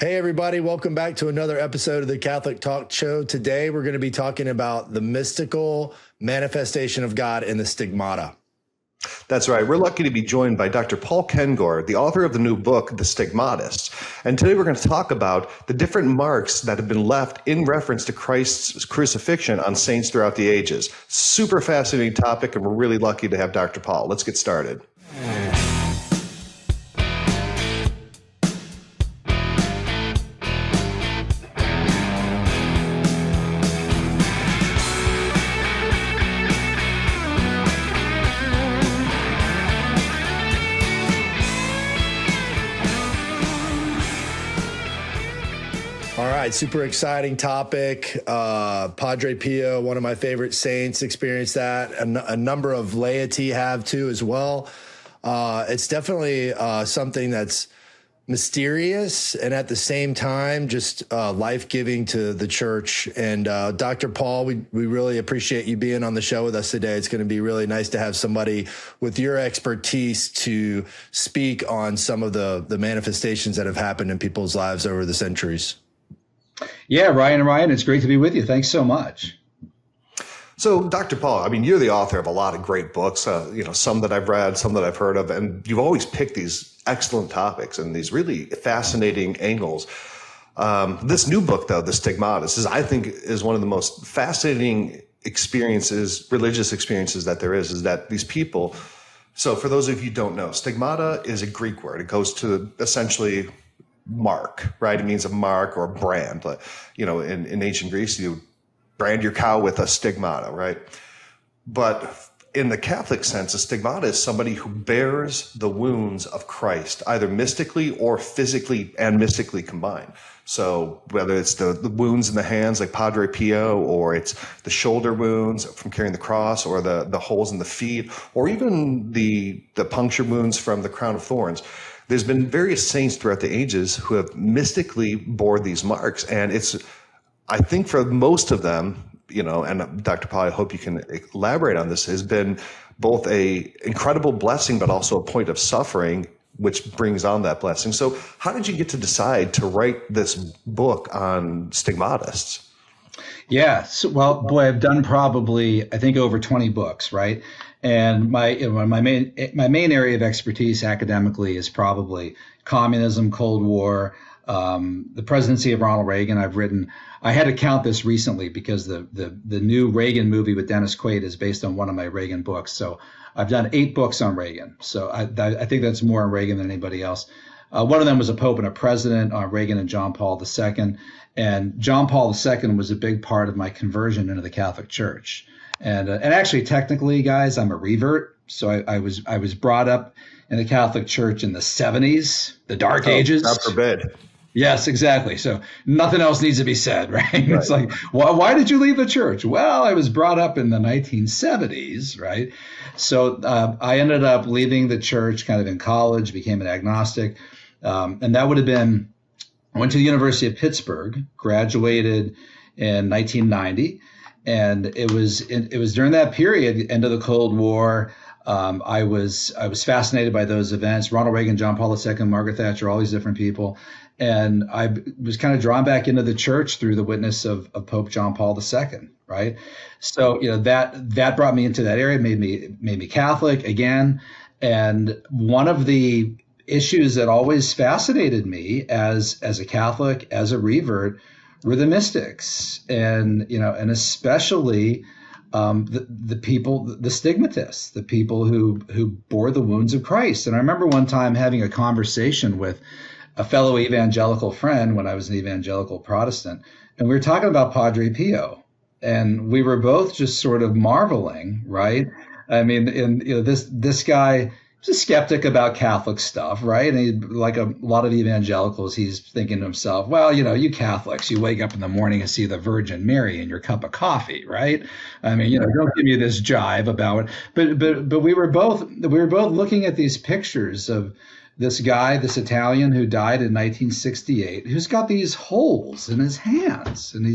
Hey, everybody. Welcome back to another episode of the Catholic Talk Show. Today, we're going to be talking about the mystical manifestation of God in the Stigmata. That's right. We're lucky to be joined by Dr. Paul Kengor, the author of the new book, The Stigmatists. And today we're going to talk about the different marks that have been left in reference to Christ's crucifixion on saints throughout the ages. Super fascinating topic, and we're really lucky to have Dr. Paul. Let's get started. Super exciting topic. Padre Pio, one of my favorite saints, experienced that. A number of laity have too as well. It's definitely something that's mysterious and at the same time just life-giving to the church. And Dr. Paul, we really appreciate you being on the show with us today. It's going to be really nice to have somebody with your expertise to speak on some of the manifestations that have happened in people's lives over the centuries. Yeah, Ryan, it's great to be with you. Thanks so much. So, Dr. Paul, I mean, you're the author of a lot of great books, some that I've read, some that I've heard of, and you've always picked these excellent topics and these really fascinating angles. This new book, though, The Stigmata, I think is one of the most fascinating religious experiences that there is that these people. So for those of you who don't know, stigmata is a Greek word. It goes to essentially mark, right? It means a mark or a brand. In ancient Greece, you brand your cow with a stigmata, right? But in the Catholic sense, a stigmata is somebody who bears the wounds of Christ, either mystically or physically and mystically combined. So whether it's the wounds in the hands like Padre Pio, or it's the shoulder wounds from carrying the cross, or the holes in the feet, or even the puncture wounds from the crown of thorns, there's been various saints throughout the ages who have mystically bore these marks. And I think for most of them, and Dr. Paul, I hope you can elaborate on this, has been both a incredible blessing, but also a point of suffering, which brings on that blessing. So how did you get to decide to write this book on stigmatists? Yeah, well, boy, I've done probably, I think, over 20 books, right? And my main area of expertise academically is probably communism, Cold War, the presidency of Ronald Reagan. I had to count this recently because the new Reagan movie with Dennis Quaid is based on one of my Reagan books. So I've done 8 books on Reagan. So I think that's more on Reagan than anybody else. One of them was a Pope and a President on Reagan and John Paul II. And John Paul II was a big part of my conversion into the Catholic Church. And actually, technically, guys, I'm a revert. So I was brought up in the Catholic Church in the 70s, the Dark Ages. God forbid. Yes, exactly. So nothing else needs to be said, right? It's like, why did you leave the church? Well, I was brought up in the 1970s, right? So I ended up leaving the church kind of in college, became an agnostic. And that would have been, I went to the University of Pittsburgh, graduated in 1990. And it was during that period, end of the Cold War. I was fascinated by those events. Ronald Reagan, John Paul II, Margaret Thatcher, all these different people. And I was kind of drawn back into the church through the witness of Pope John Paul II, right? So, that brought me into that area, made me Catholic again. And one of the issues that always fascinated me as a Catholic, as a revert, were the mystics, and especially the people, the stigmatists, the people who bore the wounds of Christ. And I remember one time having a conversation with a fellow evangelical friend when I was an evangelical Protestant, and we were talking about Padre Pio, and we were both just sort of marveling, right? I mean, this guy was a skeptic about Catholic stuff, right? And he, like a lot of evangelicals, he's thinking to himself, well, you Catholics, you wake up in the morning and see the Virgin Mary in your cup of coffee, right? I mean, don't give me this jive about it. But we were both looking at these pictures of this guy, this Italian who died in 1968, who's got these holes in his hands, and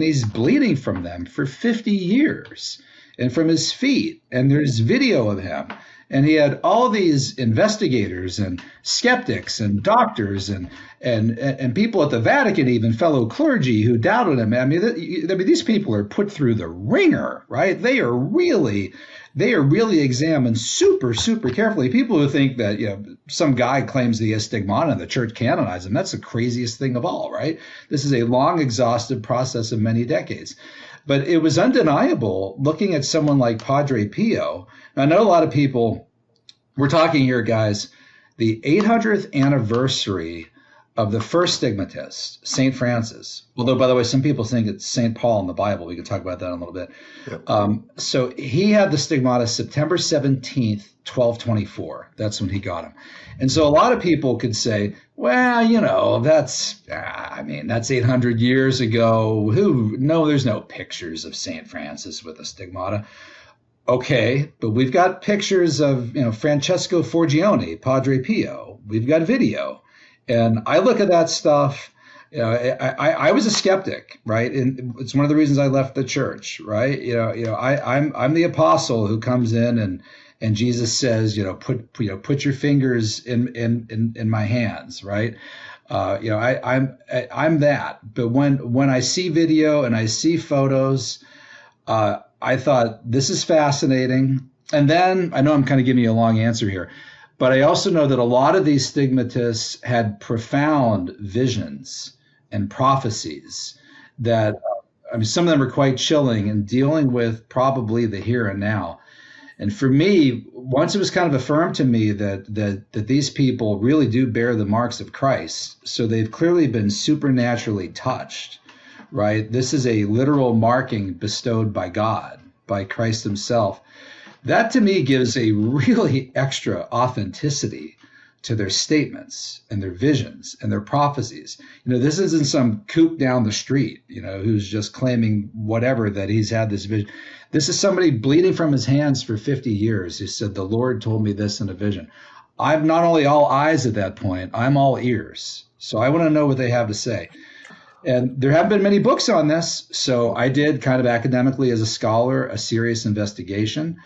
he's bleeding from them for 50 years, and from his feet. And there's video of him. And he had all these investigators and skeptics and doctors and people at the Vatican, even fellow clergy who doubted him. I mean, these people are put through the ringer, right? They are really examined super, super carefully. People who think that, some guy claims he has stigmata and the church canonized him, that's the craziest thing of all, right? This is a long, exhaustive process of many decades. But it was undeniable looking at someone like Padre Pio. I know a lot of people, we're talking here, guys, the 800th anniversary of the first stigmatist, St. Francis. Although, by the way, some people think it's St. Paul in the Bible. We can talk about that in a little bit. Yep. So he had the stigmata September 17th, 1224. That's when he got him. And so a lot of people could say, well, that's 800 years ago. No, there's no pictures of St. Francis with a stigmata. Okay, but we've got pictures of, Francesco Forgione, Padre Pio. We've got video. And I look at that stuff, I was a skeptic, right? And it's one of the reasons I left the church, right? I'm the apostle who comes in and Jesus says, put your fingers in my hands, right? I'm that. But when I see video and I see photos, I thought this is fascinating. And then I know I'm kind of giving you a long answer here, but I also know that a lot of these stigmatists had profound visions and prophecies that, some of them are quite chilling and dealing with probably the here and now. And for me, once it was kind of affirmed to me that these people really do bear the marks of Christ, so they've clearly been supernaturally touched, right? This is a literal marking bestowed by God, by Christ himself. That to me gives a really extra authenticity to their statements and their visions and their prophecies. This isn't some kook down the street, who's just claiming whatever that he's had this vision. This is somebody bleeding from his hands for 50 years who said, the Lord told me this in a vision. I'm not only all eyes at that point, I'm all ears. So I want to know what they have to say. And there haven't been many books on this. So I did kind of academically as a scholar, a serious investigation.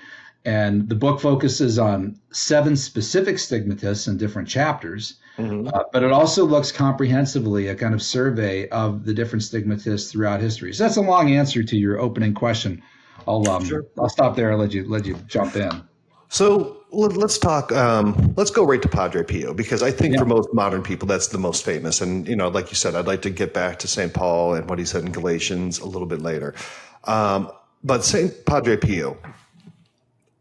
And the book focuses on 7 specific stigmatists in different chapters, but it also looks comprehensively a kind of survey of the different stigmatists throughout history. So that's a long answer to your opening question. I'll stop there and let you jump in. So let's talk. Let's go right to Padre Pio, because I think for most modern people that's the most famous. And like you said, I'd like to get back to St. Paul and what he said in Galatians a little bit later. But St. Padre Pio.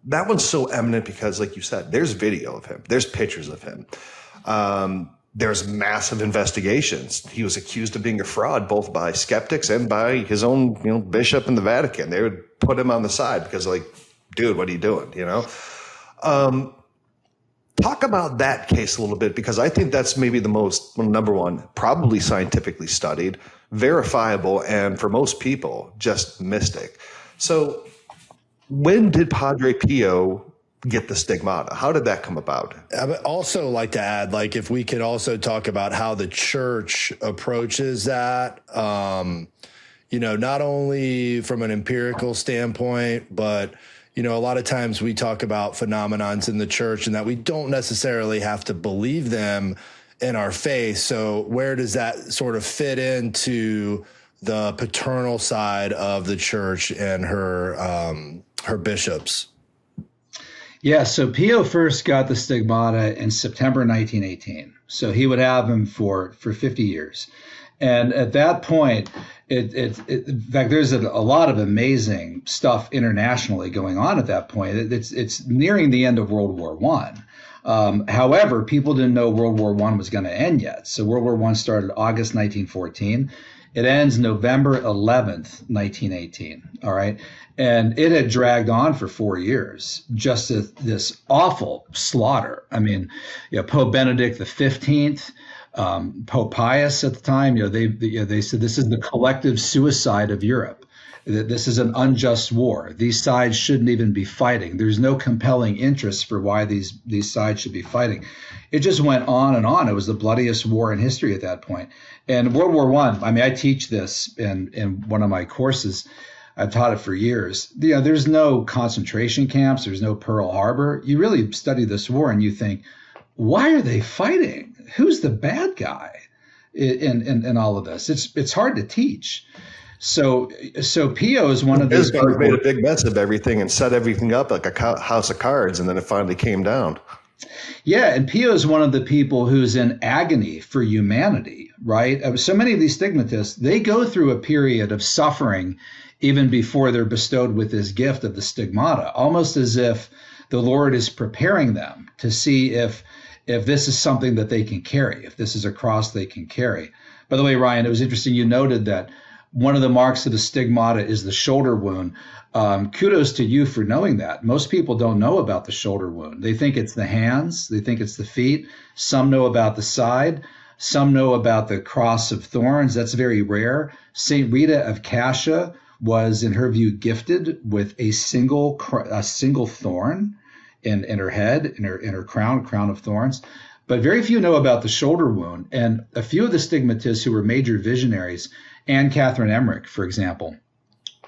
That one's so eminent because, like you said, there's video of him. There's pictures of him. There's massive investigations. He was accused of being a fraud, both by skeptics and by his own, bishop in the Vatican. They would put him on the side because, dude, what are you doing? Talk about that case a little bit, because I think that's maybe the most, number one, probably scientifically studied, verifiable, and for most people, just mystic. So when did Padre Pio get the stigmata? How did that come about? I would also like to add, if we could also talk about how the church approaches that, not only from an empirical standpoint, but, a lot of times we talk about phenomenons in the church and that we don't necessarily have to believe them in our faith. So where does that sort of fit into the paternal side of the church and her bishops? Yeah, so Pio first got the stigmata in September 1918. So he would have them for 50 years. And at that point, in fact, there's a lot of amazing stuff internationally going on at that point. It's nearing the end of World War I. However, people didn't know World War I was going to end yet. So World War I started August 1914. It ends November 11th, 1918. All right. And it had dragged on for 4 years, just this awful slaughter. Pope Benedict XV, Pope Pius at the time, they said this is the collective suicide of Europe. That this is an unjust war. These sides shouldn't even be fighting. There's no compelling interest for why these sides should be fighting. It just went on and on. It was the bloodiest war in history at that point. And World War I teach this in one of my courses. I've taught it for years. There's no concentration camps. There's no Pearl Harbor. You really study this war and you think, why are they fighting? Who's the bad guy in all of this? It's hard to teach. So Pio is one of these people who made a big mess of everything and set everything up like a house of cards, and then it finally came down. Yeah, and Pio is one of the people who's in agony for humanity, right? So many of these stigmatists, they go through a period of suffering even before they're bestowed with this gift of the stigmata, almost as if the Lord is preparing them to see if this is something that they can carry, if this is a cross they can carry. By the way, Ryan, it was interesting you noted that one of the marks of the stigmata is the shoulder wound. Kudos to you for knowing that. Most people don't know about the shoulder wound. They think it's the hands. They think it's the feet. Some know about the side. Some know about the cross of thorns. That's very rare. St. Rita of Cascia was, in her view, gifted with a single thorn in her head, in her crown of thorns. But very few know about the shoulder wound. And a few of the stigmatists who were major visionaries, Anne Catherine Emmerich, for example,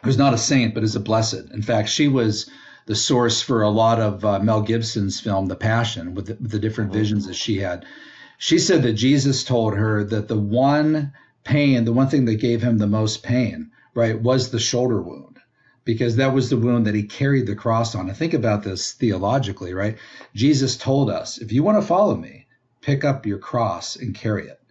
who's not a saint, but is a blessed. In fact, she was the source for a lot of Mel Gibson's film, The Passion, with the different visions that she had. She said that Jesus told her that the one thing that gave him the most pain, right, was the shoulder wound, because that was the wound that he carried the cross on. And think about this theologically, right? Jesus told us, if you want to follow me, pick up your cross and carry it.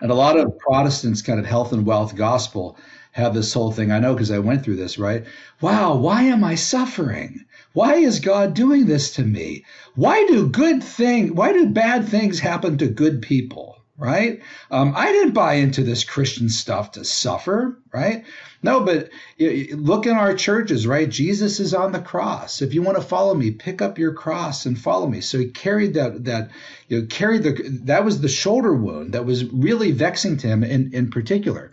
And a lot of Protestants, kind of health and wealth gospel, have this whole thing. I know because I went through this, right? Wow, why am I suffering? Why is God doing this to me? Why do bad things happen to good people, right? I didn't buy into this Christian stuff to suffer, right? No, but look in our churches, right? Jesus is on the cross. If you want to follow me, pick up your cross and follow me. So he carried that was the shoulder wound that was really vexing to him in particular.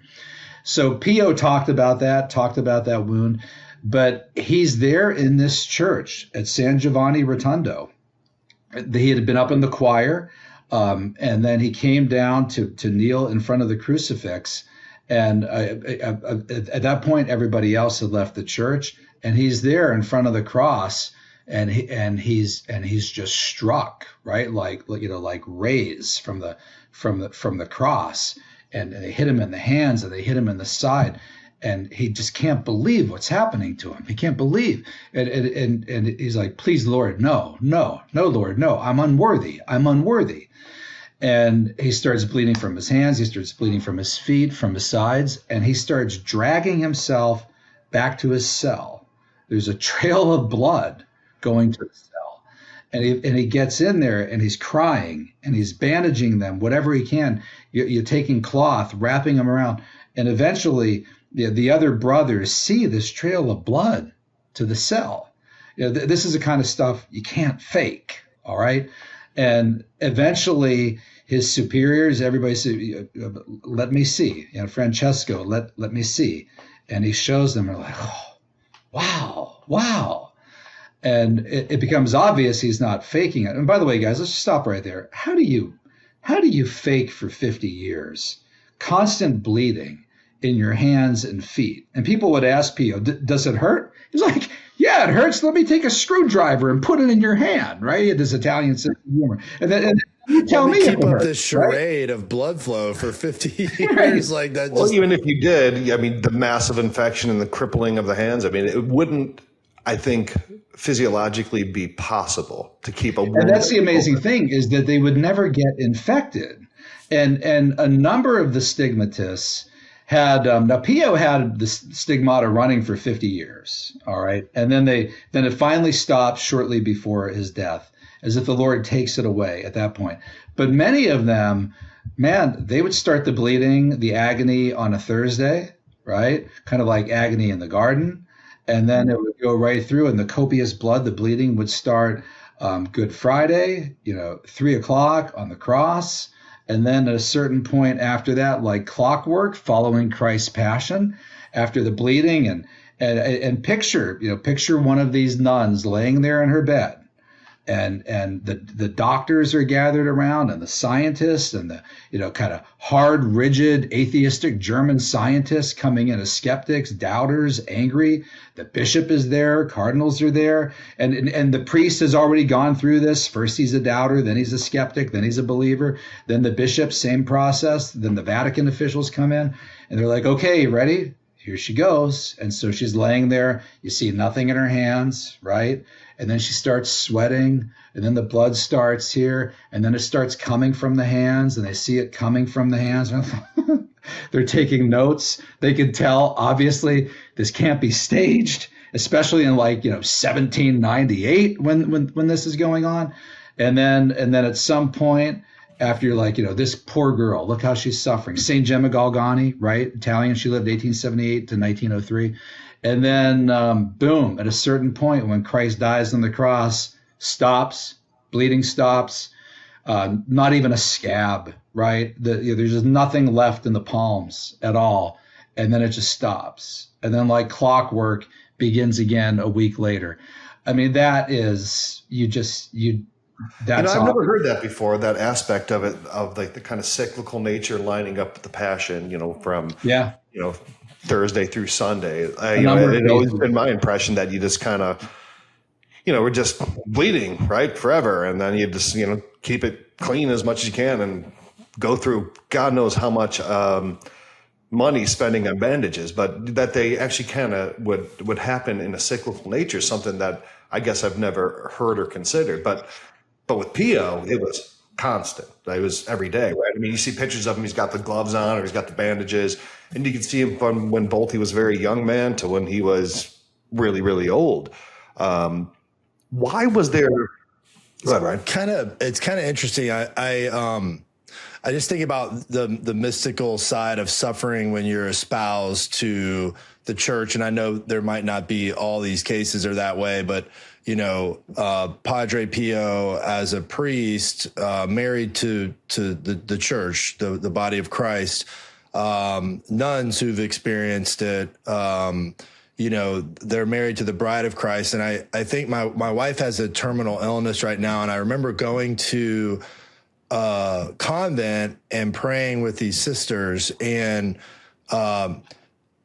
So Pio talked about that wound, but he's there in this church at San Giovanni Rotondo. He had been up in the choir, and then he came down to kneel in front of the crucifix. And at that point, everybody else had left the church, and he's there in front of the cross, and he's just struck, right, like rays from the cross. And they hit him in the hands and they hit him in the side. And he just can't believe what's happening to him. He can't believe. And he's like, please, Lord, no, Lord, no, I'm unworthy. And he starts bleeding from his hands. He starts bleeding from his feet, from his sides. And he starts dragging himself back to his cell. There's a trail of blood going to the cell. And he gets in there and he's crying and he's bandaging them, whatever he can. You're taking cloth, wrapping them around. And eventually the other brothers see this trail of blood to the cell. This is the kind of stuff you can't fake, all right? And eventually his superiors, everybody said, let me see. Francesco, let me see. And he shows them, and they're like, oh, wow. And it becomes obvious he's not faking it. And by the way, guys, let's just stop right there. How do you fake for 50 years? Constant bleeding in your hands and feet. And people would ask Pio, does it hurt? He's like, yeah, it hurts. Let me take a screwdriver and put it in your hand, right? He had this Italian sense of humor. And then you tell me keep up this charade of blood flow for 50 years. Right. Like that. Well, even if you did, I mean, the massive infection and the crippling of the hands, I mean, it wouldn't, I think, physiologically be possible to keep a wound. And that's the amazing thing, is that they would never get infected. And a number of the stigmatists had, now Pio had the stigmata running for 50 years, all right? And then it finally stopped shortly before his death, as if the Lord takes it away at that point. But many of them, man, they would start the bleeding, the agony on a Thursday, right? Kind of like agony in the garden. And then it would go right through, and the copious blood, the bleeding would start Good Friday, 3:00 on the cross. And then at a certain point after that, like clockwork, following Christ's passion, after the bleeding, and picture one of these nuns laying there in her bed, and the doctors are gathered around, and the scientists, and the kind of hard, rigid, atheistic German scientists coming in as skeptics, doubters, angry. The bishop is there, cardinals are there, and the priest has already gone through this. First he's a doubter, then he's a skeptic, then he's a believer, then the bishop, same process. Then the Vatican officials come in, and they're like, okay, ready? Here she goes. And so she's laying there. You see nothing in her hands, right? And then she starts sweating, and then the blood starts here, and then it starts coming from the hands, and they see it coming from the hands. They're taking notes. They can tell, obviously, this can't be staged, especially in 1798 when this is going on. And then at some point, after you're like, this poor girl, look how she's suffering. St. Gemma Galgani, right? Italian, she lived 1878 to 1903. And then, boom, at a certain point when Christ dies on the cross, stops, bleeding stops, not even a scab, right? There's just nothing left in the palms at all. And then it just stops. And then like clockwork begins again a week later. I mean, that is, that's I've never heard that before, that aspect of it, of like the kind of cyclical nature lining up with the passion, from Thursday through Sunday. It always been my impression that you just kind of, we're just bleeding, right, forever. And then you just, keep it clean as much as you can and go through God knows how much money spending on bandages, but that they actually kind of would happen in a cyclical nature, something that I guess I've never heard or considered. But with Pio, it was constant. It was every day, right? I mean, you see pictures of him, he's got the gloves on or he's got the bandages, and you can see him from when both he was a very young man to when he was really, really old. Why was there... Go ahead, Ryan. It's kind of interesting. I just think about the mystical side of suffering when you're espoused to the church. And I know there might not be all these cases are that way, but Padre Pio as a priest, married to the church, the body of Christ, nuns who've experienced it, they're married to the bride of Christ. And I think my wife has a terminal illness right now. And I remember going to a convent and praying with these sisters, and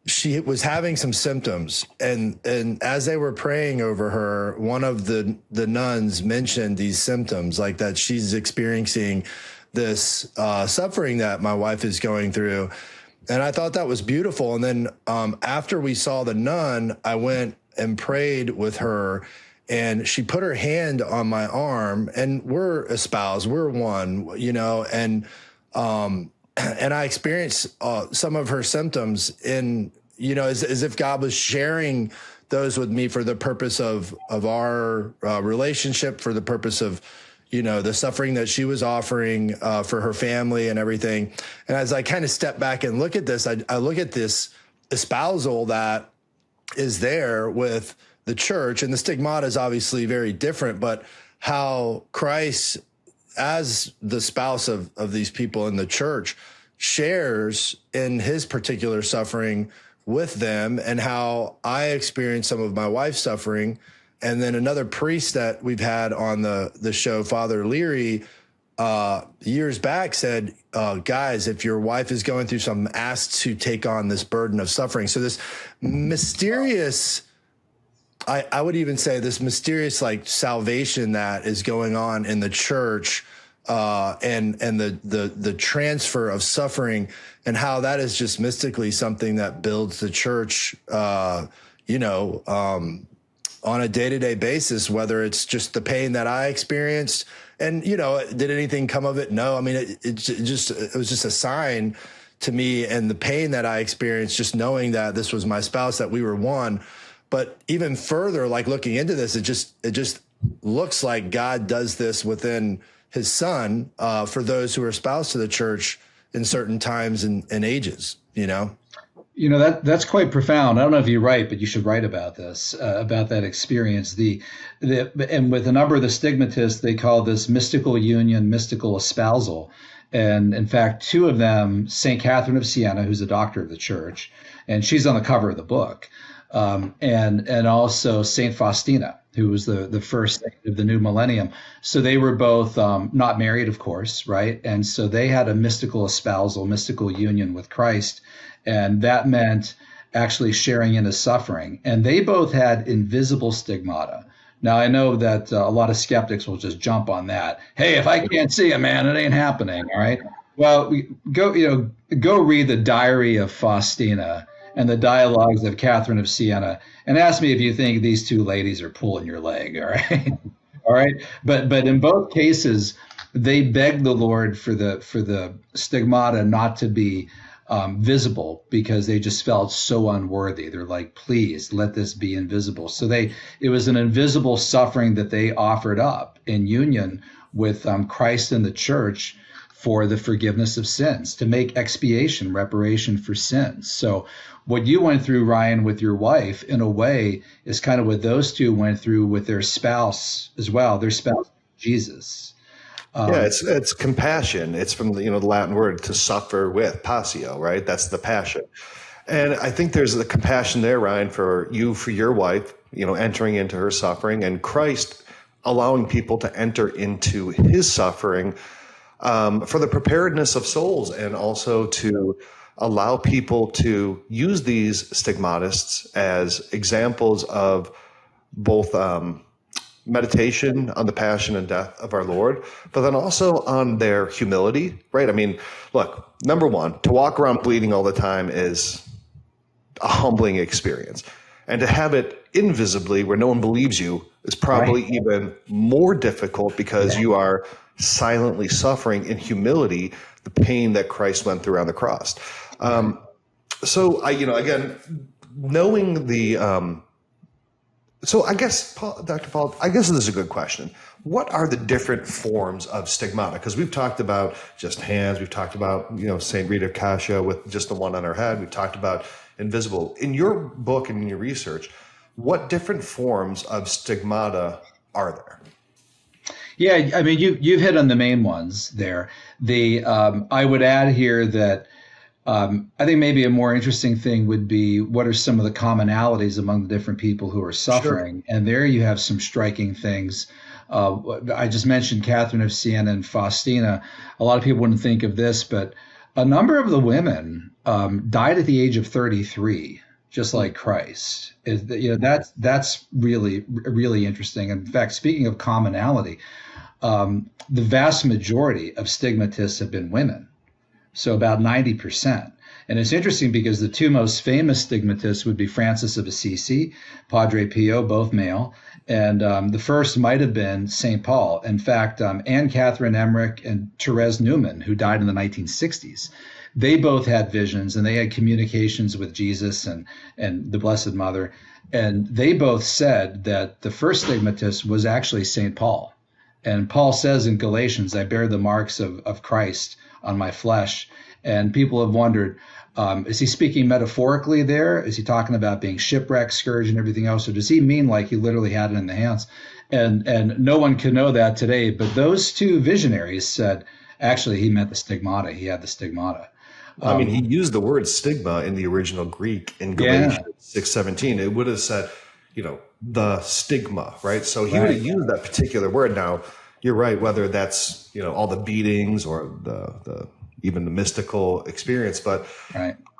she was having some symptoms, and as they were praying over her, one of the nuns mentioned these symptoms, like that she's experiencing this suffering that my wife is going through. And I thought that was beautiful. And then after we saw the nun, I went and prayed with her, and she put her hand on my arm, and we're espoused, we're one, and I experienced some of her symptoms in, as if God was sharing those with me for the purpose of our relationship, for the purpose of, the suffering that she was offering for her family and everything. And as I kind of step back and look at this, I look at this espousal that is there with the church, and the stigmata is obviously very different, but how Christ, as the spouse of these people in the church, shares in his particular suffering with them, and how I experienced some of my wife's suffering. And then another priest that we've had on the show, Father Leary, years back said, guys, if your wife is going through something, ask to take on this burden of suffering. So this mysterious, I would even say this mysterious like salvation that is going on in the church, and the transfer of suffering, and how that is just mystically something that builds the church, on a day-to-day basis, whether it's just the pain that I experienced. And, did anything come of it? No. I mean, it was just a sign to me, and the pain that I experienced, just knowing that this was my spouse, that we were one. But even further, like looking into this, it just looks like God does this within his son, for those who are espoused to the church in certain times and ages, that's quite profound. I don't know if you write, but you should write about this, about that experience. And with a number of the stigmatists, they call this mystical union, mystical espousal. And in fact, two of them, St. Catherine of Sienna, who's a doctor of the church, and she's on the cover of the book. and also Saint Faustina, who was the first saint of the new millennium. So they were both not married, of course, right? And so they had a mystical espousal, mystical union with Christ, and that meant actually sharing in his suffering. And they both had invisible stigmata. Now, I know that a lot of skeptics will just jump on that. Hey, if I can't see it, man, it ain't happening. All right. Well, go read the Diary of Faustina and the dialogues of Catherine of Sienna, and ask me if you think these two ladies are pulling your leg. All right. All right. But in both cases, they begged the Lord for the stigmata not to be visible, because they just felt so unworthy. They're like, please let this be invisible. So it was an invisible suffering that they offered up in union with Christ and the church for the forgiveness of sins, to make expiation, reparation for sins. So what you went through, Ryan, with your wife, in a way, is kind of what those two went through with their spouse as well, their spouse, Jesus. It's compassion. It's from the Latin word to suffer with, passio, right? That's the passion. And I think there's the compassion there, Ryan, for your wife, entering into her suffering, and Christ allowing people to enter into his suffering, for the preparedness of souls, and also to allow people to use these stigmatists as examples of both meditation on the passion and death of our Lord, but then also on their humility, right? I mean, look, number one, to walk around bleeding all the time is a humbling experience. And to have it invisibly where no one believes you is probably even more difficult, because you are silently suffering in humility the pain that Christ went through on the cross. So again, knowing the, so I guess, Dr. Paul, I guess this is a good question. What are the different forms of stigmata? Because we've talked about just hands. We've talked about, St. Rita of Cascia with just the one on her head. We've talked about invisible. In your book and in your research, what different forms of stigmata are there? Yeah, I mean, you've hit on the main ones there. I would add here that I think maybe a more interesting thing would be, what are some of the commonalities among the different people who are suffering? Sure. And there you have some striking things. I just mentioned Catherine of Sienna and Faustina. A lot of people wouldn't think of this, but a number of the women died at the age of 33, just like Christ. That's really, really interesting. In fact, speaking of commonality, the vast majority of stigmatists have been women. So about 90%. And it's interesting because the two most famous stigmatists would be Francis of Assisi, Padre Pio, both male. And the first might have been St. Paul. In fact, Anne Catherine Emmerich and Therese Newman, who died in the 1960s, they both had visions, and they had communications with Jesus and the Blessed Mother. And they both said that the first stigmatist was actually St. Paul. And Paul says in Galatians, I bear the marks of Christ on my flesh. And people have wondered, is he speaking metaphorically there? Is he talking about being shipwrecked, scourged, and everything else? Or does he mean like he literally had it in the hands? And no one can know that today. But those two visionaries said, actually, he meant the stigmata. He had the stigmata. I mean, he used the word stigma in the original Greek in Galatians 6:17. It would have said, the stigma, right? So he would have used that particular word. Now, you're right, whether that's, all the beatings or the even the mystical experience. But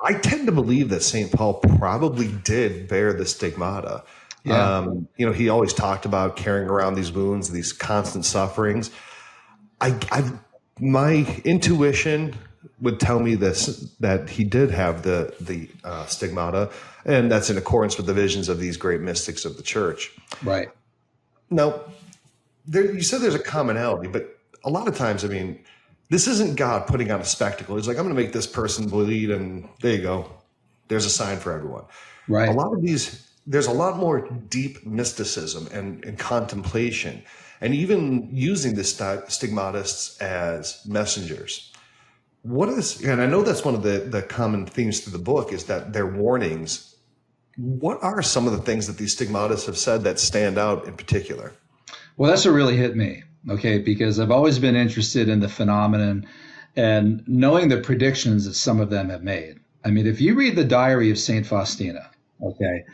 I tend to believe that St. Paul probably did bear the stigmata. Yeah. He always talked about carrying around these wounds, these constant sufferings. My intuition would tell me that he did have the stigmata, and that's in accordance with the visions of these great mystics of the church. Right. Now, you said there's a commonality, but a lot of times, I mean, this isn't God putting on a spectacle. He's like, I'm going to make this person bleed, and there you go. There's a sign for everyone. Right. A lot of these, there's a lot more deep mysticism and contemplation, and even using the stigmatists as messengers. And I know that's one of the common themes through the book, is that they're warnings. What are some of the things that these stigmatists have said that stand out in particular? Well, that's what really hit me, okay, because I've always been interested in the phenomenon and knowing the predictions that some of them have made. I mean, if you read the diary of St. Faustina, okay,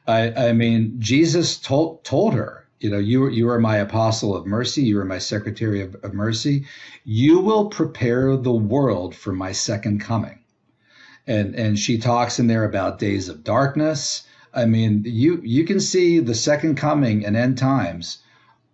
I mean, Jesus told her, you are my apostle of mercy. You are my secretary of mercy. You will prepare the world for my second coming. And she talks in there about days of darkness. I mean, you can see the second coming and end times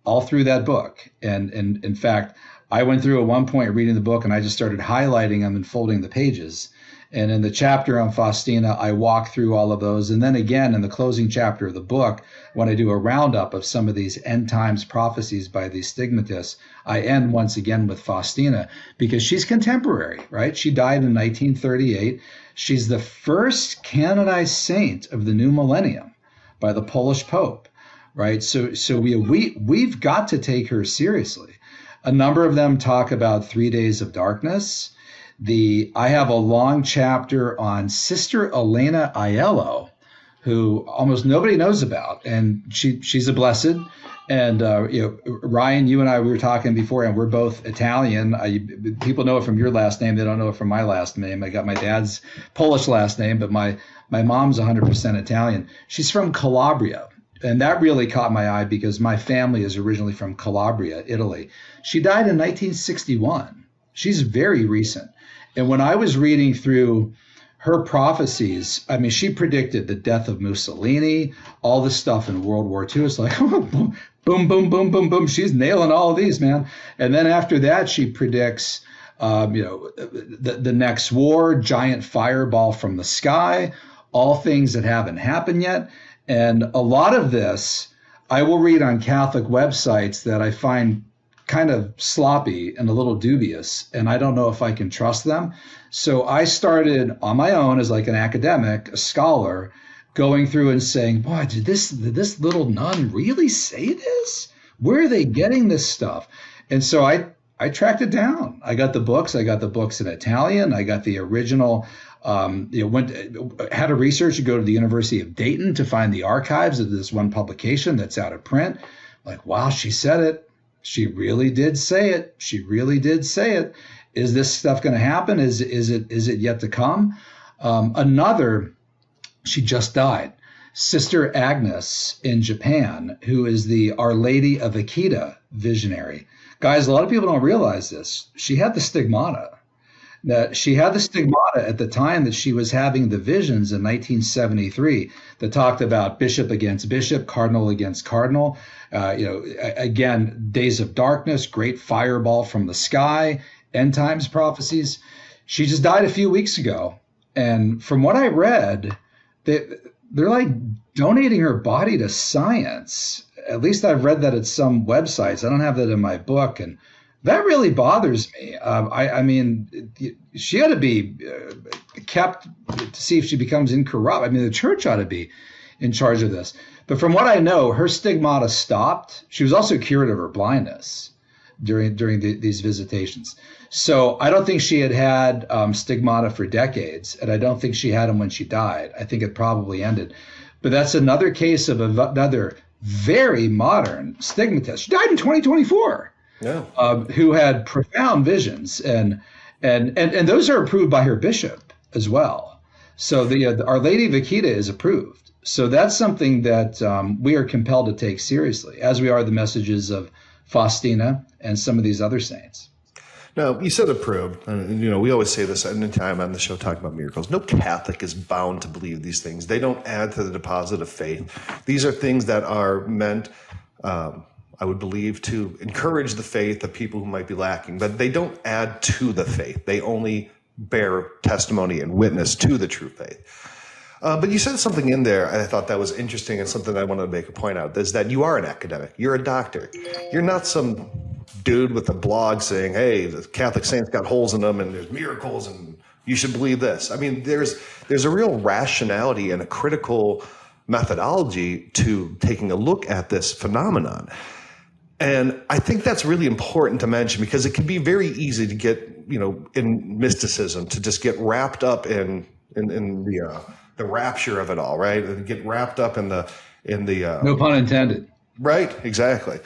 all through that book. And in fact, I went through at one point reading the book and I just started highlighting them and folding the pages. And in the chapter on Faustina, I walk through all of those. And then again, in the closing chapter of the book, when I do a roundup of some of these end times prophecies by these stigmatists, I end once again with Faustina because she's contemporary, right? She died in 1938. She's the first canonized saint of the new millennium by the Polish Pope, right? So we've got to take her seriously. A number of them talk about 3 days of darkness. I have a long chapter on Sister Elena Aiello, who almost nobody knows about, and she's a blessed. And Ryan, you and I, we were talking before, and we're both Italian. People know it from your last name; they don't know it from my last name. I got my dad's Polish last name, but my mom's 100% Italian. She's from Calabria. And that really caught my eye because my family is originally from Calabria, Italy. She died in 1961. She's very recent. And when I was reading through her prophecies, I mean, she predicted the death of Mussolini, all this stuff in World War II. It's like, boom, boom, boom, boom, boom, boom. She's nailing all of these, man. And then after that, she predicts, the next war, giant fireball from the sky, all things that haven't happened yet. And a lot of this I will read on Catholic websites that I find kind of sloppy and a little dubious, and I don't know if I can trust them. So I started on my own as like an academic, a scholar, going through and saying, boy, did this little nun really say this? Where are they getting this stuff? And so I tracked it down. I got the books in Italian. I got the original, had a researcher go to the University of Dayton to find the archives of this one publication that's out of print. Like, wow, she said it. She really did say it. She really did say it. Is this stuff going to happen? Is it yet to come? She just died. Sister Agnes in Japan, who is the Our Lady of Akita visionary. Guys, a lot of people don't realize this. She had the stigmata. She had the stigmata at the time that she was having the visions in 1973 that talked about bishop against bishop, cardinal against cardinal. Again, days of darkness, great fireball from the sky, end times prophecies. She just died a few weeks ago. And from what I read, they're like donating her body to science. At least I've read that at some websites. I don't have that in my book. And that really bothers me. I mean, she ought to be kept to see if she becomes incorrupt. I mean, the church ought to be in charge of this. But from what I know, her stigmata stopped. She was also cured of her blindness during these visitations. So I don't think she had stigmata for decades, and I don't think she had them when she died. I think it probably ended. But that's another case of another very modern stigmatist. She died in 2024. Yeah. Who had profound visions, and those are approved by her bishop as well. So the Our Lady of Akita is approved. So that's something that we are compelled to take seriously, as we are the messages of Faustina and some of these other saints. Now, you said approved. And, we always say this any time on the show talking about miracles. No Catholic is bound to believe these things. They don't add to the deposit of faith. These are things that are meant, I would believe, to encourage the faith of people who might be lacking. But they don't add to the faith. They only bear testimony and witness to the true faith. But you said something in there, and I thought that was interesting, and something I wanted to make a point out, is that you are an academic. You're a doctor. You're not some dude with a blog saying, hey, the Catholic saints got holes in them, and there's miracles, and you should believe this. I mean, there's a real rationality and a critical methodology to taking a look at this phenomenon. And I think that's really important to mention, because it can be very easy to get, in mysticism, to just get wrapped up in the rapture of it all, right? And get wrapped up in the no pun intended. Right, exactly.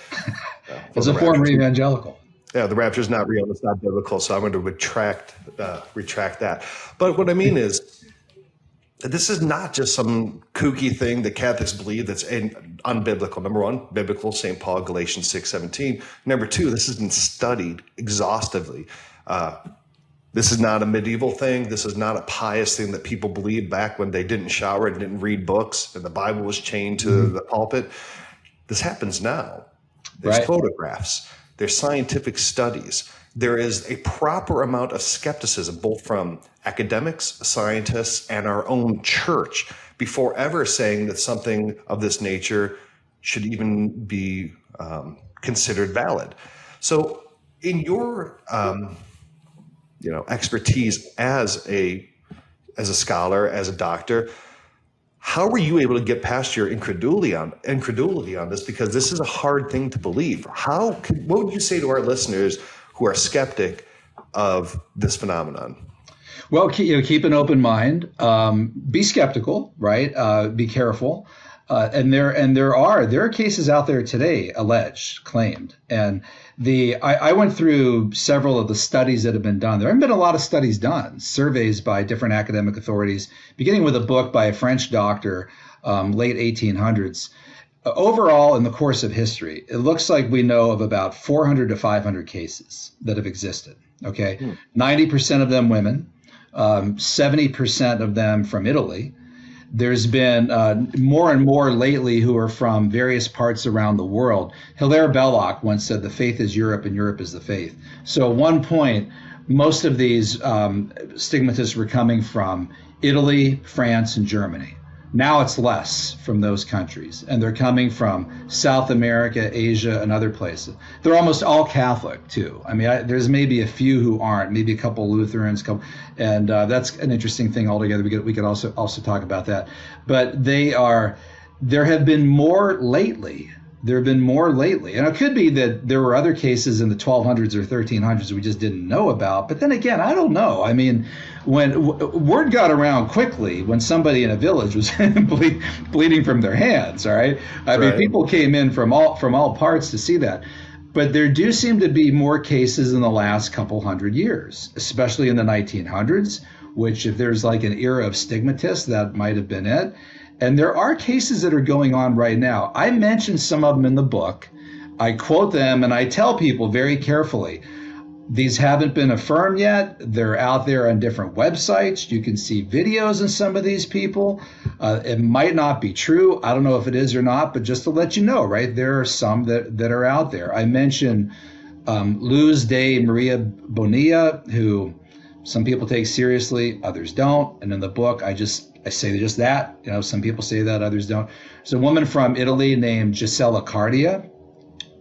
It's a former evangelical. Yeah, the rapture is not real. It's not biblical. So I'm going to retract that. But what I mean is, this is not just some kooky thing that Catholics believe that's unbiblical. Number one, biblical, St. Paul, Galatians 6:17. Number two, this has been studied exhaustively. This is not a medieval thing. This is not a pious thing that people believed back when they didn't shower and didn't read books and the Bible was chained to the pulpit. This happens now. There's photographs. There's scientific studies. There is a proper amount of skepticism, both from academics, scientists, and our own church, before ever saying that something of this nature should even be considered valid. So in your expertise as a scholar, as a doctor, how were you able to get past your incredulity on this? Because this is a hard thing to believe. What would you say to our listeners who are skeptic of this phenomenon? Well, keep an open mind. Be skeptical, right? Be careful. And there are cases out there today claimed, and I went through several of the studies that have been done. There haven't been a lot of studies done, surveys by different academic authorities, beginning with a book by a French doctor, late 1800s. Overall, in the course of history, it looks like we know of about 400 to 500 cases that have existed. Okay, 90% of them women, 70% of them from Italy. There's been more and more lately who are from various parts around the world. Hilaire Belloc once said, "The faith is Europe and Europe is the faith." So at one point, most of these stigmatists were coming from Italy, France, and Germany. Now it's less from those countries, and they're coming from South America, Asia, and other places. They're almost all Catholic too. I mean, there's maybe a few who aren't, maybe a couple Lutherans, and that's an interesting thing altogether. We could also talk about that. But there have been more lately. And it could be that there were other cases in the 1200s or 1300s we just didn't know about. But then again, I don't know. I mean, when word got around quickly when somebody in a village was bleeding from their hands, all right? I mean, people came in from all parts to see that. But there do seem to be more cases in the last couple hundred years, especially in the 1900s, which if there's like an era of stigmatists, that might have been it. And there are cases that are going on right now. I mentioned some of them in the book. I quote them and I tell people very carefully, these haven't been affirmed yet. They're out there on different websites. You can see videos of some of these people. It might not be true. I don't know if it is or not, but just to let you know, right, there are some that are out there. I mentioned Luz de Maria Bonilla, who some people take seriously, others don't. And in the book, I say just that. Some people say that, others don't. There's a woman from Italy named Gisela Cardia,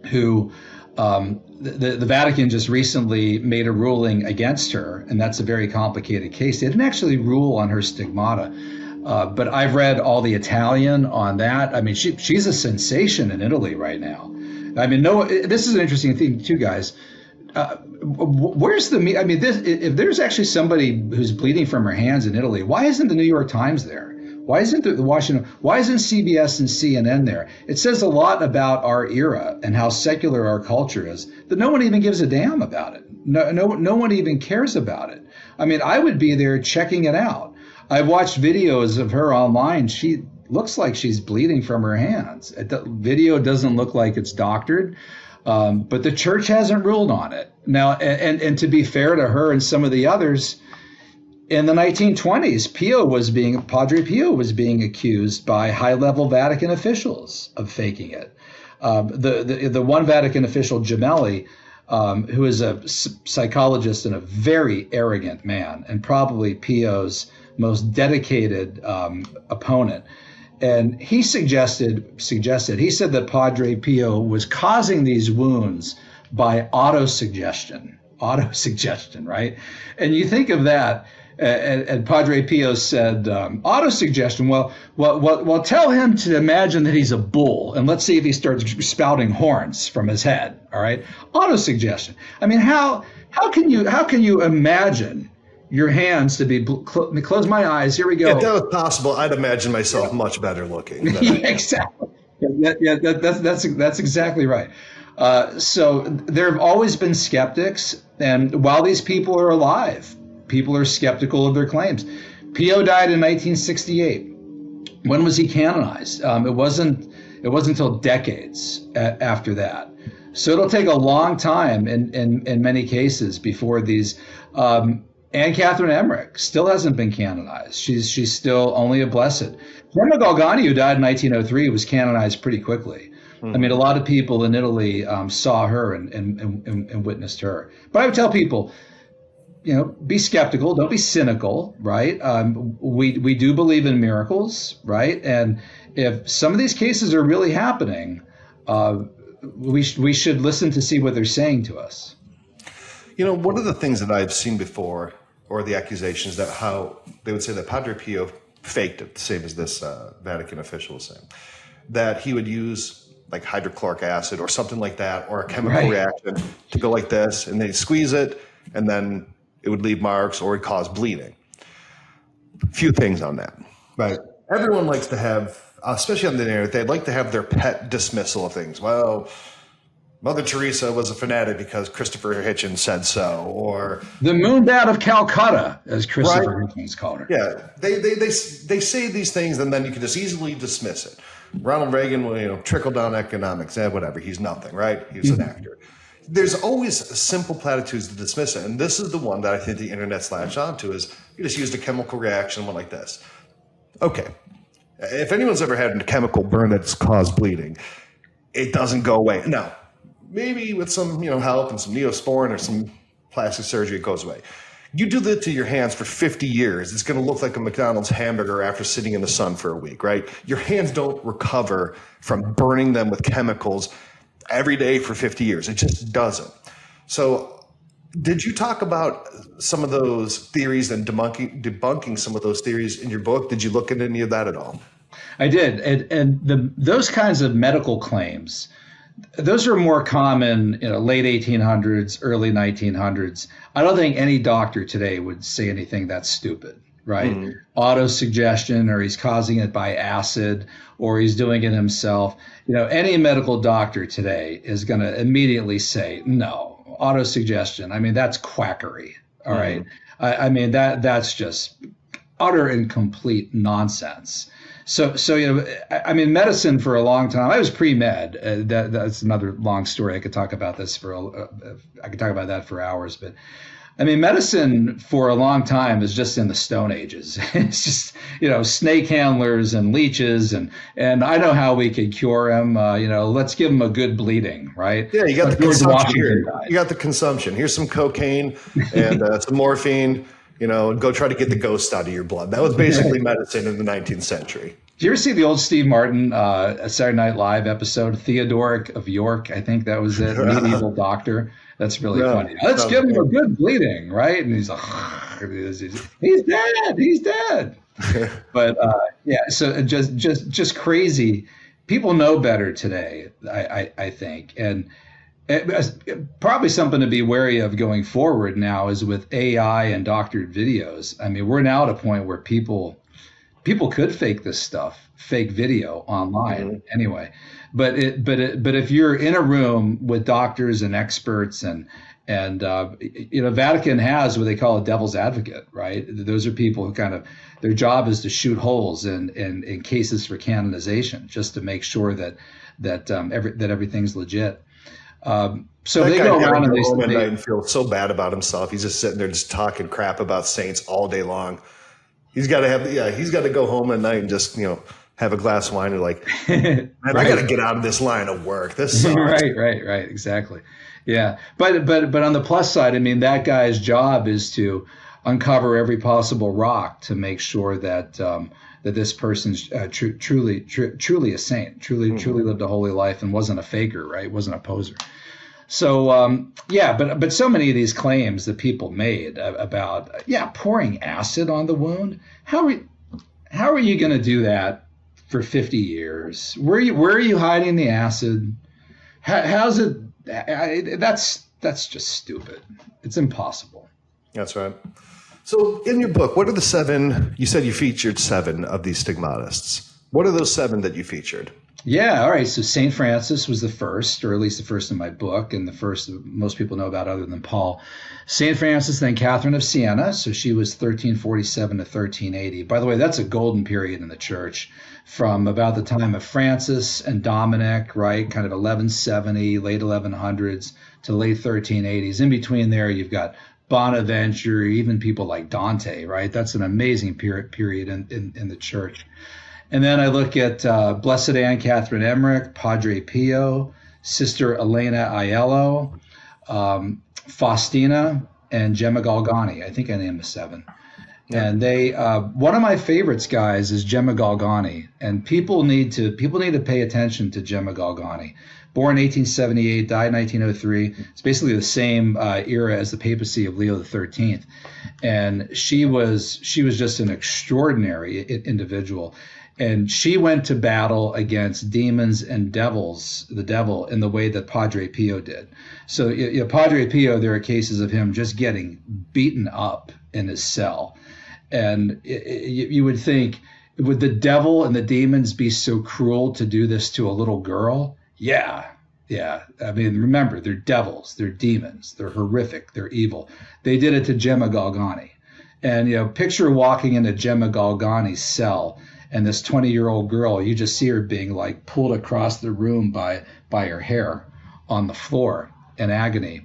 who the Vatican just recently made a ruling against her, and that's a very complicated case. They didn't actually rule on her stigmata, but I've read all the Italian on that. I mean, she's a sensation in Italy right now. I mean, this is an interesting thing too, guys. Where's if there's actually somebody who's bleeding from her hands in Italy, why isn't the New York Times there? Why isn't the Washington? Why isn't CBS and CNN there? It says a lot about our era and how secular our culture is that no one even gives a damn about it. No one even cares about it. I mean, I would be there checking it out. I've watched videos of her online. She looks like she's bleeding from her hands. The video doesn't look like it's doctored. But the church hasn't ruled on it. Now, and to be fair to her and some of the others, in the 1920s, Padre Pio was being accused by high-level Vatican officials of faking it. The one Vatican official, Jubilee, who is a psychologist and a very arrogant man, and probably Pio's most dedicated opponent. And he suggested, he said that Padre Pio was causing these wounds by autosuggestion, right? And you think of that, and Padre Pio said, autosuggestion, well, tell him to imagine that he's a bull, and let's see if he starts spouting horns from his head, all right? Autosuggestion. I mean, how can you imagine your hands to be let me close my eyes. Here we go. If that was possible, I'd imagine myself much better looking. Exactly. That's exactly right. So there have always been skeptics, and while these people are alive, people are skeptical of their claims. Pio died in 1968. When was he canonized? It wasn't until decades after that. So it'll take a long time in many cases before these. Anne Catherine Emmerich still hasn't been canonized. She's still only a blessed. Gemma Galgani, who died in 1903, was canonized pretty quickly. I mean, a lot of people in Italy saw her and witnessed her. But I would tell people, be skeptical, don't be cynical, right? We do believe in miracles, right? And if some of these cases are really happening, we should listen to see what they're saying to us. One of the things that I've seen before, or the accusations that how they would say that Padre Pio faked it, the same as this Vatican official was saying, that he would use like hydrochloric acid or something like that, or a chemical reaction to go like this, and they'd squeeze it, and then it would leave marks or it cause bleeding. Few things on that. Right. Everyone likes to have, especially on the internet, they'd like to have their pet dismissal of things. Well, Mother Teresa was a fanatic because Christopher Hitchens said so, or the moon bat of Calcutta, as Christopher Hitchens called her. Yeah, they say these things, and then you can just easily dismiss it. Ronald Reagan, trickle down economics, whatever. He's nothing, right? He's an actor. There's always simple platitudes to dismiss it, and this is the one that I think the internet's latched onto. Is you just used a chemical reaction, one like this. Okay, if anyone's ever had a chemical burn that's caused bleeding, it doesn't go away. No. Maybe with some, help and some Neosporin or some plastic surgery, it goes away. You do that to your hands for 50 years, it's going to look like a McDonald's hamburger after sitting in the sun for a week, right? Your hands don't recover from burning them with chemicals every day for 50 years. It just doesn't. So did you talk about some of those theories and debunking some of those theories in your book? Did you look into any of that at all? I did. And those kinds of medical claims, those are more common in late 1800s, early 1900s. I don't think any doctor today would say anything that's stupid, right? Mm-hmm. Autosuggestion, or he's causing it by acid, or he's doing it himself. Any medical doctor today is going to immediately say, no, autosuggestion. I mean, that's quackery. All right. I mean, that's just utter and complete nonsense. So I mean, medicine for a long time. I was pre-med. That's another long story. I could talk about that for hours. But I mean, medicine for a long time is just in the Stone Ages. It's just snake handlers and leeches, and I know how we could cure him. Let's give him a good bleeding, right? Yeah, you got the consumption here. You got the consumption. Here's some cocaine and some morphine. And go try to get the ghost out of your blood. That was basically medicine in the 19th century. Did you ever see the old Steve Martin Saturday Night Live episode, Theodoric of York? I think that was it, medieval doctor. That's really funny. Let's give him a good bleeding, right? And he's like, he's dead. But so just crazy. People know better today, I think. And probably something to be wary of going forward now is with AI and doctored videos. I mean, we're now at a point where people could fake this stuff, fake video online anyway. But if you're in a room with doctors and experts and Vatican has what they call a devil's advocate, right? Those are people who their job is to shoot holes in cases for canonization, just to make sure that everything's legit. So they go around and feel so bad about himself. He's just sitting there just talking crap about saints all day long. He's got to go home at night and just, have a glass of wine and like, man, I got to get out of this line of work. This sucks. Right. Exactly. Yeah. But on the plus side, I mean, that guy's job is to uncover every possible rock to make sure that this person's truly a saint, truly lived a holy life and wasn't a faker, right? Wasn't a poser. So but so many of these claims that people made about pouring acid on the wound. How are you going to do that for 50 years? Where are you hiding the acid? How's it? That's just stupid. It's impossible. That's right. So in your book, what are the 7? You said you featured 7 of these stigmatists. What are those 7 that you featured? Yeah, all right. So St. Francis was the first, or at least the first in my book, and the first that most people know about other than Paul. St. Francis, then Catherine of Sienna. So she was 1347 to 1380. By the way, that's a golden period in the church from about the time of Francis and Dominic, right? Kind of 1170, late 1100s to late 1380s. In between there, you've got Bonaventure, even people like Dante, right? That's an amazing period in the church. And then I look at Blessed Anne Catherine Emmerich, Padre Pio, Sister Elena Aiello, Faustina, and Gemma Galgani. I think I named the seven. Yeah. And they, one of my favorites, guys, is Gemma Galgani, and people need to pay attention to Gemma Galgani. Born 1878, died 1903. It's basically the same era as the papacy of Leo XIII, and she was just an extraordinary individual. And she went to battle against demons and the devil, in the way that Padre Pio did. So, Padre Pio, there are cases of him just getting beaten up in his cell. And you would think, would the devil and the demons be so cruel to do this to a little girl? Yeah. I mean, remember, they're devils, they're demons, they're horrific, they're evil. They did it to Gemma Galgani. And, picture walking into Gemma Galgani's cell, and this 20-year-old girl, you just see her being like pulled across the room by her hair on the floor in agony.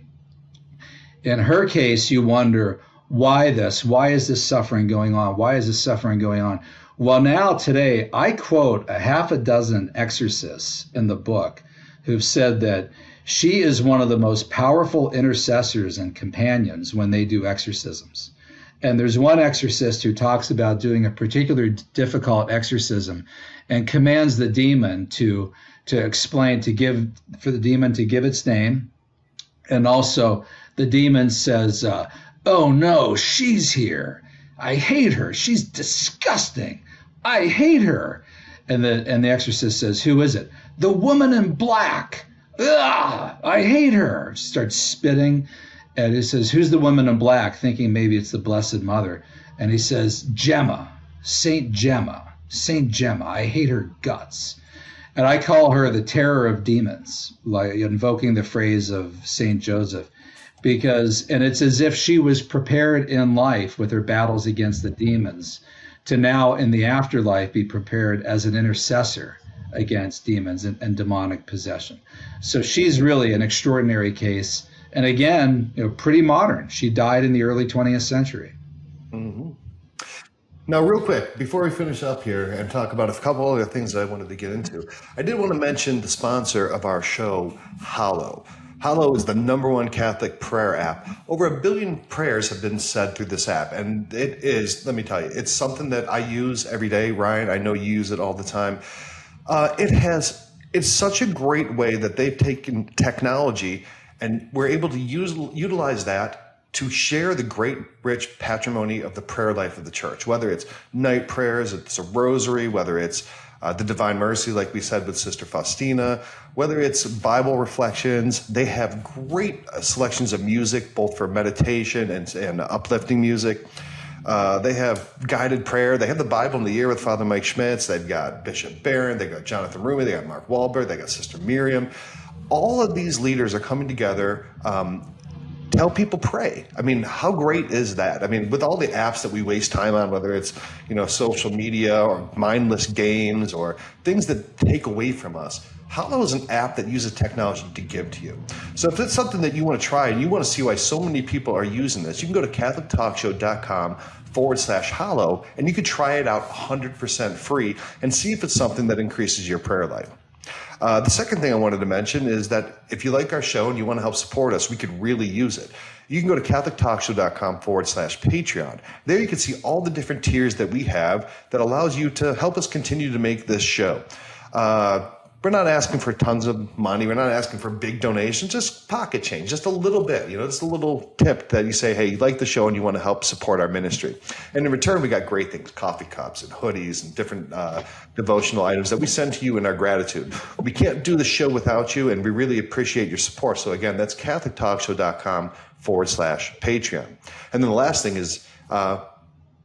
In her case, you wonder, why this? Why is this suffering going on? Why is this suffering going on? Well, now today, I quote a half a dozen exorcists in the book who've said that she is one of the most powerful intercessors and companions when they do exorcisms. And there's one exorcist who talks about doing a particular difficult exorcism and commands the demon to give the demon to give its name. And also the demon says, oh no, she's here. I hate her. She's disgusting. I hate her. And the exorcist says, who is it? The woman in black. Ugh, I hate her. She starts spitting. And he says, who's the woman in black? Thinking maybe it's the Blessed Mother. And he says, Gemma, Saint Gemma. I hate her guts. And I call her the terror of demons, like invoking the phrase of Saint Joseph, and it's as if she was prepared in life with her battles against the demons to now in the afterlife be prepared as an intercessor against demons and demonic possession. So she's really an extraordinary case. And again, pretty modern. She died in the early 20th century. Mm-hmm. Now, real quick, before we finish up here and talk about a couple other things that I wanted to get into, I did want to mention the sponsor of our show, HALLOW. HALLOW is the #1 Catholic prayer app. Over 1 billion prayers have been said through this app. And it is, let me tell you, it's something that I use every day. Ryan, I know you use it all the time. It's such a great way that they've taken technology and we're able to utilize that to share the great, rich patrimony of the prayer life of the church, whether it's night prayers, it's a rosary, whether it's the Divine Mercy, like we said with Sister Faustina, whether it's Bible reflections. They have great selections of music, both for meditation and uplifting music. They have guided prayer. They have the Bible in the Year with Father Mike Schmitz. They've got Bishop Barron. They've got Jonathan Rumi. They got Mark Wahlberg. They got Sister Miriam. All of these leaders are coming together to help people pray. I mean, how great is that? I mean, with all the apps that we waste time on, whether it's, social media or mindless games or things that take away from us, HALLOW is an app that uses technology to give to you. So if it's something that you want to try and you want to see why so many people are using this, you can go to CatholicTalkShow.com/HALLOW and you can try it out 100% free and see if it's something that increases your prayer life. The second thing I wanted to mention is that if you like our show and you want to help support us, we could really use it. You can go to CatholicTalkShow.com/Patreon. There you can see all the different tiers that we have that allows you to help us continue to make this show. We're not asking for tons of money. We're not asking for big donations, just pocket change, just a little bit, just a little tip that you say, hey, you like the show and you want to help support our ministry. And in return, we got great things, coffee cups and hoodies and different devotional items that we send to you in our gratitude. We can't do the show without you, and we really appreciate your support. So again, that's CatholicTalkShow.com/Patreon. And then the last thing is,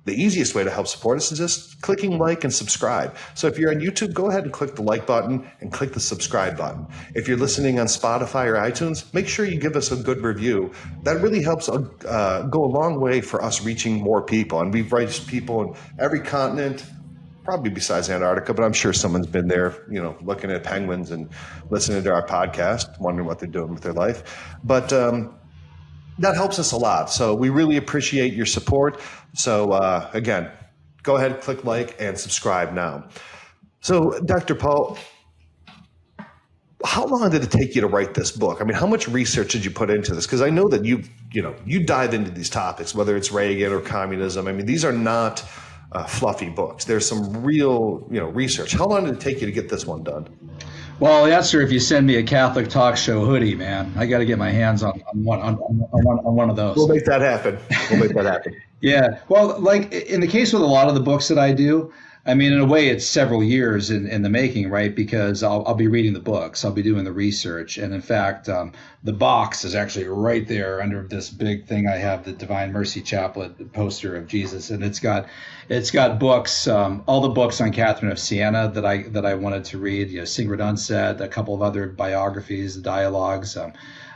the easiest way to help support us is just clicking like and subscribe. So if you're on YouTube, go ahead and click the like button and click the subscribe button. If you're listening on Spotify or iTunes, make sure you give us a good review. That really helps go a long way for us reaching more people. And we've reached people in every continent, probably besides Antarctica, but I'm sure someone's been there, looking at penguins and listening to our podcast, wondering what they're doing with their life. But that helps us a lot. So we really appreciate your support. So again, go ahead, click like and subscribe now. So Dr. Paul, how long did it take you to write this book? I mean, how much research did you put into this? Because I know that you dive into these topics, whether it's Reagan or communism. I mean, these are not fluffy books. There's some real, research. How long did it take you to get this one done? Well, the answer, if you send me a Catholic talk show hoodie, man, I got to get my hands on one of those. We'll make that happen. Yeah. Well, like in the case with a lot of the books that I do, I mean, in a way, it's several years in the making, right? Because I'll be reading the books, I'll be doing the research, and in fact, the box is actually right there under this big thing I have, the Divine Mercy Chaplet, the poster of Jesus, and it's got books, all the books on Catherine of Sienna that I wanted to read, Sigrid Undset, a couple of other biographies, the dialogues,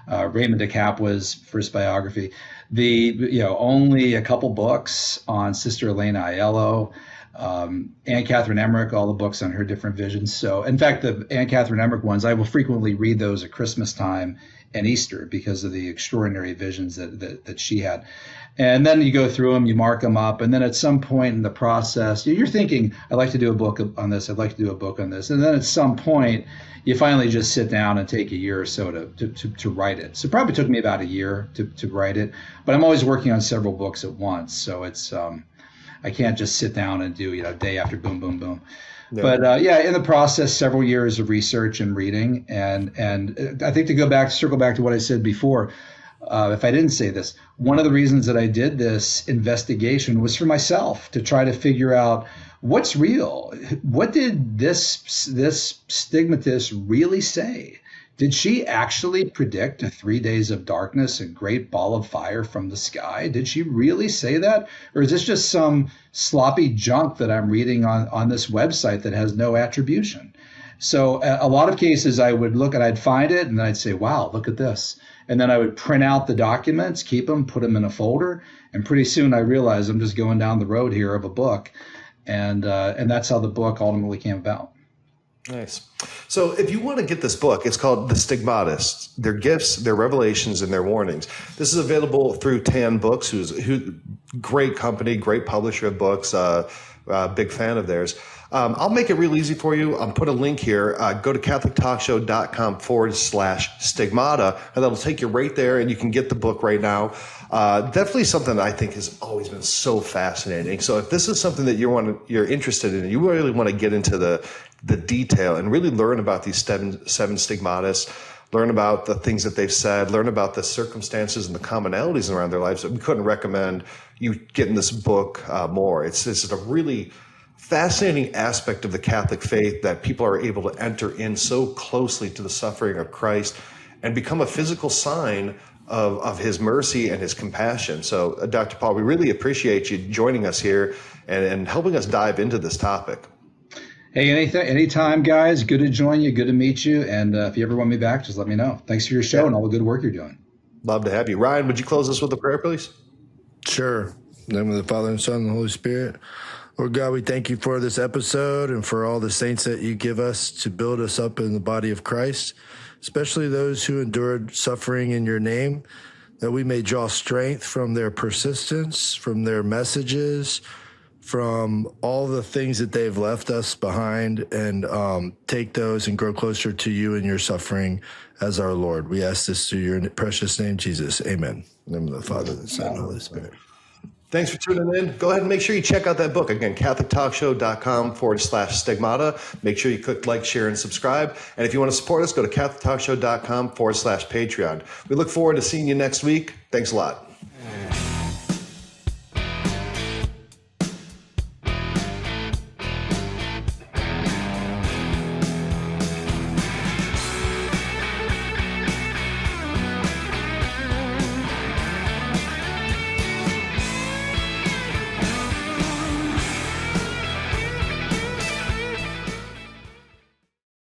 Raymond de Capua's first biography, only a couple books on Sister Elena Aiello. Anne Catherine Emmerich, all the books on her different visions. So, in fact, the Anne Catherine Emmerich ones, I will frequently read those at Christmas time and Easter because of the extraordinary visions that she had. And then you go through them, you mark them up, and then at some point in the process, you're thinking, I'd like to do a book on this, I'd like to do a book on this. And then at some point, you finally just sit down and take a year or so to write it. So it probably took me about a year to write it, but I'm always working on several books at once. So it's I can't just sit down and do, day after boom, boom, boom. No. But in the process, several years of research and reading. And I think circle back to what I said before, if I didn't say this, one of the reasons that I did this investigation was for myself, to try to figure out what's real. What did this stigmatist really say? Did she actually predict 3 days of darkness, a great ball of fire from the sky? Did she really say that? Or is this just some sloppy junk that I'm reading on this website that has no attribution? So a lot of cases I would look and I'd find it and then I'd say, wow, look at this. And then I would print out the documents, keep them, put them in a folder. And pretty soon I realized I'm just going down the road here of a book. And that's how the book ultimately came about. Nice. So if you want to get this book, it's called The Stigmatists, Their Gifts, Their Revelations, and Their Warnings. This is available through Tan Books, who's great company, great publisher of books, big fan of theirs. I'll make it real easy for you. I'll put a link here. Go to catholictalkshow.com/stigmata, and that'll take you right there, and you can get the book right now. Definitely something that I think has always been so fascinating. So if this is something that you're interested in, and you really want to get into the detail and really learn about these seven stigmatists, learn about the things that they've said, learn about the circumstances and the commonalities around their lives, we couldn't recommend you getting this book more. It's a really fascinating aspect of the Catholic faith that people are able to enter in so closely to the suffering of Christ and become a physical sign of his mercy and his compassion. So, Dr. Paul, we really appreciate you joining us here and helping us dive into this topic. Hey, anytime, guys. Good to join you. Good to meet you. And if you ever want me back, just let me know. Thanks for your show and all the good work you're doing. Love to have you. Ryan, would you close us with a prayer, please? Sure. In the name of the Father and Son and the Holy Spirit. Lord God, we thank you for this episode and for all the saints that you give us to build us up in the body of Christ, especially those who endured suffering in your name, that we may draw strength from their persistence, from their messages, from all the things that they've left us behind, and take those and grow closer to you in your suffering as our Lord. We ask this through your precious name, Jesus. Amen. In the name of the Father, the Son, and the Holy Spirit. Thanks for tuning in. Go ahead and make sure you check out that book. Again, catholictalkshow.com/stigmata. Make sure you click like, share, and subscribe. And if you want to support us, go to catholictalkshow.com/Patreon. We look forward to seeing you next week. Thanks a lot.